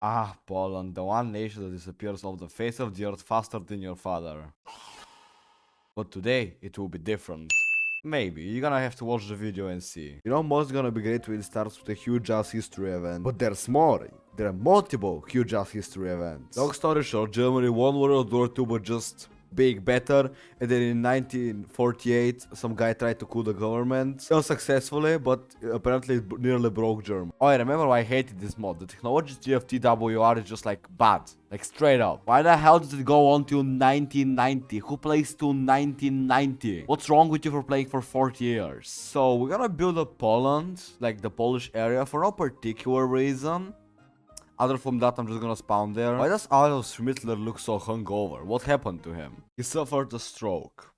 Ah, Poland, the one nation that disappears off the face of the earth faster than your father. But today, it will be different. Maybe, you're gonna have to watch the video and see. You know, most gonna be great when it starts with a huge ass history event. But there's more. There are multiple huge ass history events. Long story short, Germany won World War II, but just big better. And then in 1948, some guy tried to coup the government. Unsuccessfully, but apparently it nearly broke Germany. Oh, I remember why I hated this mod. The technology tree of TWR is just like bad. Like straight up. Why the hell did it go on till 1990? Who plays till 1990? What's wrong with you for playing for 40 years? So we're gonna build a Poland, like the Polish area, for no particular reason. Other from that, I'm just gonna spawn there. Why does Adolf Schmittler look so hungover? What happened to him? He suffered a stroke.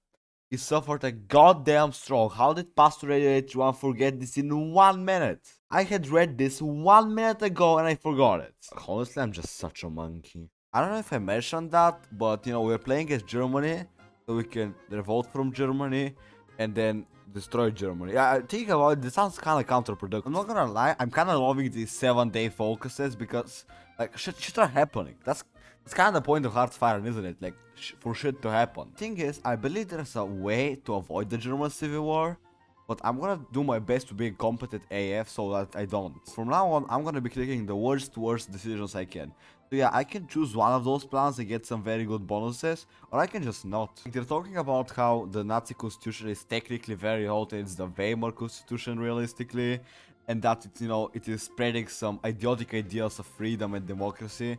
He suffered a goddamn stroke. How did Pastor 881 forget this in 1 minute? I had read this 1 minute ago and I forgot it. Honestly, I'm just such a monkey. I don't know if I mentioned that, but you know, we're playing as Germany, so we can revolt from Germany and then destroy Germany. Yeah, think about it, this sounds kind of counterproductive. I'm not gonna lie, I'm kind of loving these 7-day focuses because, like, shit are happening. That's kind of the point of Hearthfire, isn't it? Like, for shit to happen. Thing is, I believe there's a way to avoid the German Civil War, but I'm gonna do my best to be competent AF so that I don't. From now on, I'm gonna be clicking the worst decisions I can. So yeah, I can choose one of those plans and get some very good bonuses, or I can just not. They're talking about how the Nazi constitution is technically very old and it's the Weimar constitution realistically, and that it's, you know, it is spreading some idiotic ideas of freedom and democracy.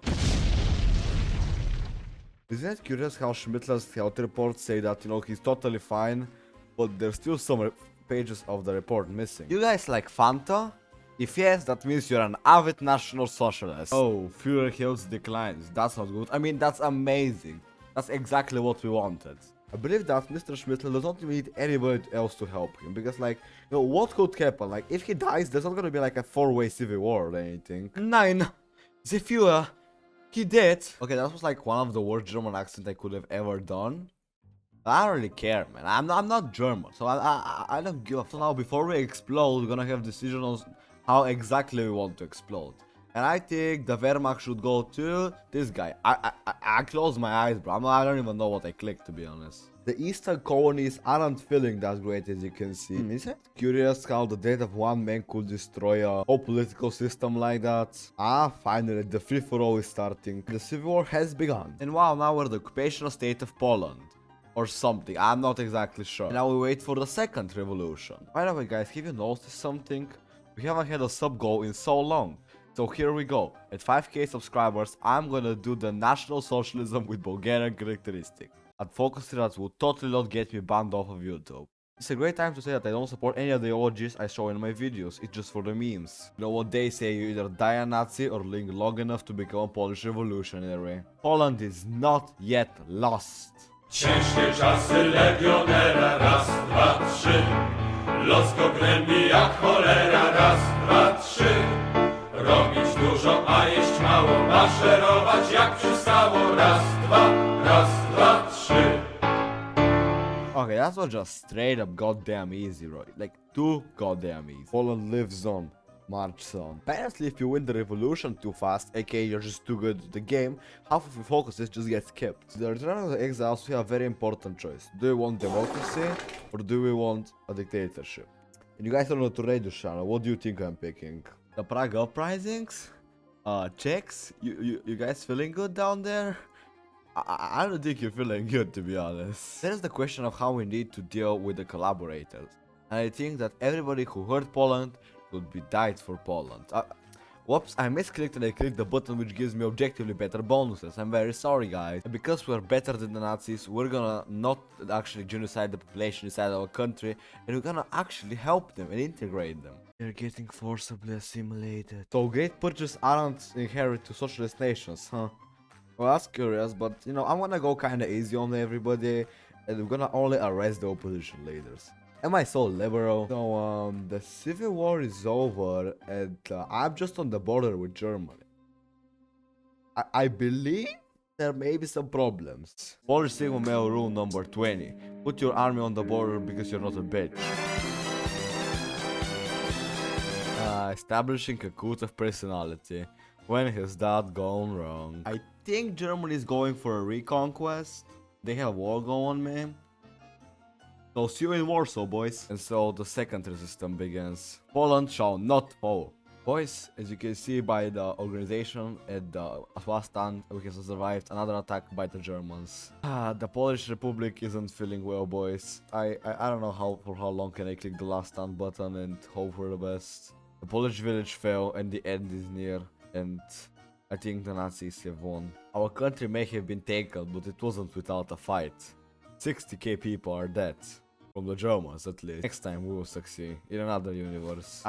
Isn't it curious how Schmittler's health reports say that, you know, he's totally fine, but there's still some pages of the report missing. You guys like Fanta? If yes, that means you're an avid National Socialist. Oh, Führer health declines. That's not good. I mean, that's amazing. That's exactly what we wanted. I believe that Mr. Schmittler does not need anybody else to help him, because, like, you know, what could happen? Like, if he dies, there's not gonna be like a 4-way civil war or anything. Nein, the Führer, he did. Okay, that was like one of the worst German accents I could have ever done. I don't really care, man. I'm not German, so I don't give a fuck. So now, before we explode, we're gonna have decision on how exactly we want to explode. And I think the Wehrmacht should go to this guy. I close my eyes, bro. I don't even know what I clicked, to be honest. The eastern colonies aren't feeling that great, as you can see. Isn't it curious how the death of one man could destroy a whole political system like that? Ah, finally, the free-for-all is starting. The civil war has begun. And wow, now we're the occupational state of Poland. Or something, I'm not exactly sure. And now we wait for the second revolution. By the way, guys, have you noticed something? We haven't had a sub goal in so long. So here we go. At 5k subscribers, I'm gonna do the National Socialism with Bulgarian characteristic. I'd focus that will totally not get me banned off of YouTube. It's a great time to say that I don't support any of the ideologies I show in my videos, it's just for the memes. You know what they say, you either die a Nazi or live long enough to become a Polish revolutionary. Poland is not yet lost. Ciężkie czasy legionera, raz, dwa, trzy. Los go gnębi jak cholera, raz, dwa, trzy. Robić dużo, a jeść mało, maszerować jak przystało, raz, dwa, trzy. Okay, that was just straight up goddamn easy, right? Like, too goddamn easy. Poland lives on. March on. Apparently, if you win the revolution too fast, aka you're just too good at the game, half of your focuses just get skipped. The return of the exiles, we have a very important choice. Do we want democracy or do we want a dictatorship? And you guys are on the radio channel, what do you think I'm picking? The Prague uprisings? Czechs? You guys feeling good down there? I don't think you're feeling good, to be honest. There's the question of how we need to deal with the collaborators. And I think that everybody who heard Poland would be died for Poland. Whoops, I misclicked and I clicked the button which gives me objectively better bonuses. I'm very sorry, guys. And because we're better than the Nazis, we're gonna not actually genocide the population inside our country, and we're gonna actually help them and integrate them. They're getting forcibly assimilated. So great purchases aren't inherent to socialist nations, huh? Well, that's curious, but you know, I'm gonna go kinda easy on everybody, and we're gonna only arrest the opposition leaders. Am I so liberal? So, the civil war is over and I'm just on the border with Germany. I believe there may be some problems. Polish Sigma male rule number 20. Put your army on the border because you're not a bitch. Establishing a cult of personality. When has that gone wrong? I think Germany is going for a reconquest. They have war going, man. So see you in Warsaw, boys. And so the second resistance begins. Poland shall not fall. Boys, as you can see by the organization at the last stand, we have survived another attack by the Germans. The Polish Republic isn't feeling well, boys. I don't know for how long can I click the last stand button and hope for the best. The Polish village fell and the end is near, and I think the Nazis have won. Our country may have been taken, but it wasn't without a fight. 60k people are dead. From the Germans, at least. Next time we will succeed in another universe.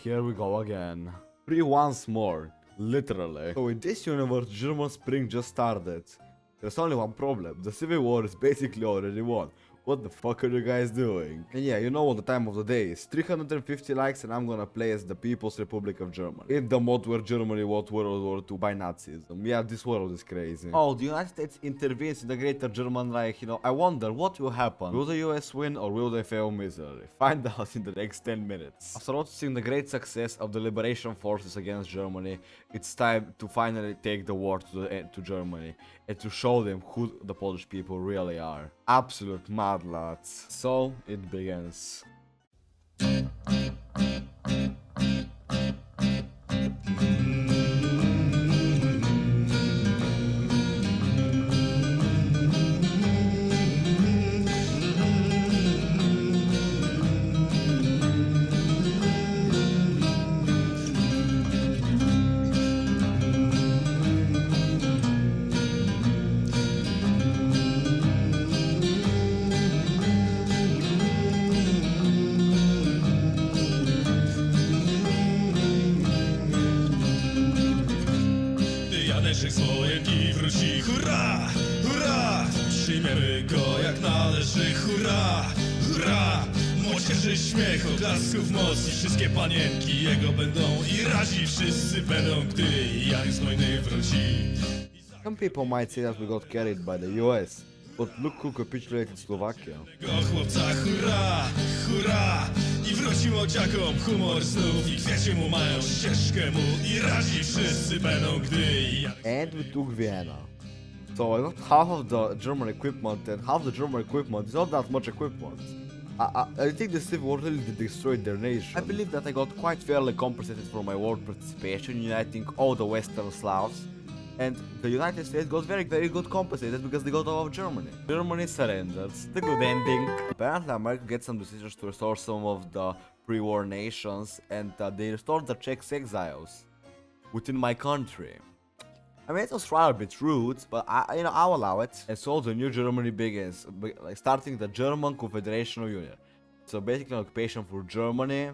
Here we go again. Free once more. Literally. So in this universe, German Spring just started. There's only one problem. The Civil War is basically already won. What the fuck are you guys doing? And yeah, you know what the time of the day is. 350 likes and I'm gonna play as the People's Republic of Germany. In the mod where Germany won World War II by Nazism. Yeah, this world is crazy. Oh, the United States intervenes in the Greater German Reich. You know, I wonder what will happen. Will the US win or will they fail miserably? Find out in the next 10 minutes. After noticing the great success of the liberation forces against Germany, it's time to finally take the war to Germany and to show them who the Polish people really are. Absolute mad lads. So it begins. Swoje wróci, hurra, hurra! Przyjmiemy go jak należy, hurra, hurra! Młodzieży śmiech, oklasków moc i wszystkie panienki jego będą i razi wszyscy będą, gdy Jan z wojny wróci. Some people might say that we got carried by the US, but look who capitulated Slovakia. Chłopca, hurra, hurra! I wróci młodziakom humor znów i kwiecie mu mają ścieżkę mu i razi wszyscy będą, gdy And we took Vienna. So I got half of the German equipment, and half the German equipment is not that much equipment. I think the Civil War really destroyed their nation. I believe that I got quite fairly compensated for my war participation, uniting all the Western Slavs. And the United States got very good compensated because they got all of Germany. Germany surrendered. The good ending. Apparently America gets some decisions to restore some of the pre-war nations, and they restored the Czech exiles within my country. I mean, it was rather a bit rude, but I'll allow it. And so the new Germany begins, like starting the German Confederation Union. So basically an occupation for Germany,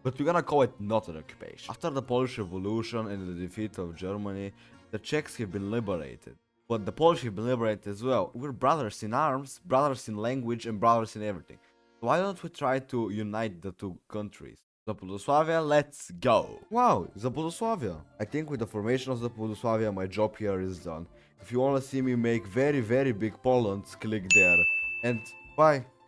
but we're gonna call it not an occupation. After the Polish Revolution and the defeat of Germany, the Czechs have been liberated. But the Polish have been liberated as well. We're brothers in arms, brothers in language, and brothers in everything. So why don't we try to unite the two countries? Zapodoslavia, let's go! Wow, Zapodoslavia! I think with the formation of Zapodoslavia, my job here is done. If you wanna see me make very big Poland, click there. And bye!